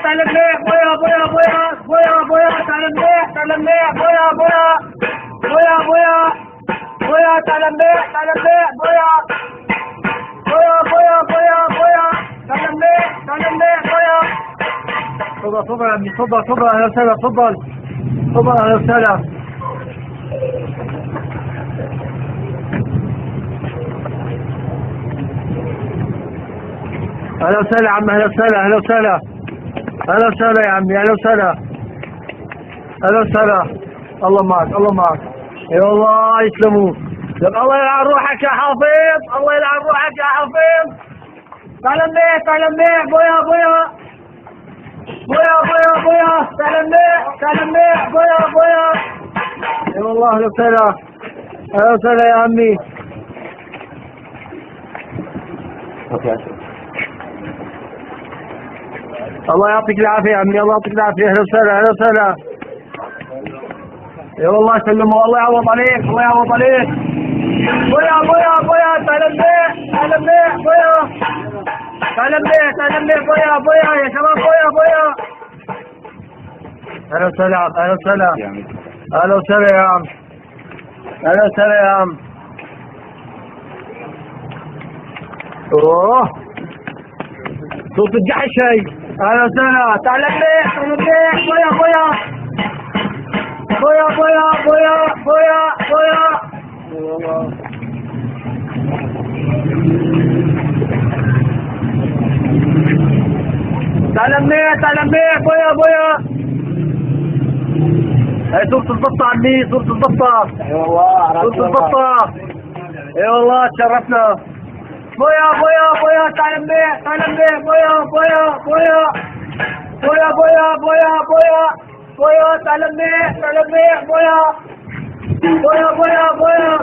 تعال منيح بويا بويا بويا بويا بويا تعال منيح بويا بويا بويا بويا بويا تعال منيح بويا بويا بويا بويا بويا تعال منيح بويا. تفضل يا ابني، تفضل اهلا وسهلا، تفضل اهلا وسهلا. اهلا وسهلا يا عم، اهلا وسهلا يا عمي، اهلا وسهلا. الله معك اي والله يسلموك. الله يلعن روحك يا حافظ، تعال منيح بويا تعال منيح بويا. اي والله اهلا وسهلا يا عمي. الله يعطيك العافية يا عمي، الله يعطيك العافية، اهلا وسهلا. يا والله سلموا، الله يعوض عليك. بويا تعال منيح بويا. تعال منيح بويا يا شباب بويا. اهلا وسهلا يا عم. اوه صوت الجحشي. اهلا وسهلا، تعال منيح بويا. تعال منيح بويا. هاي صورة البطة عمي، اي والله تشرفنا. بويا تعال منيح بويا تعال منيح بويا.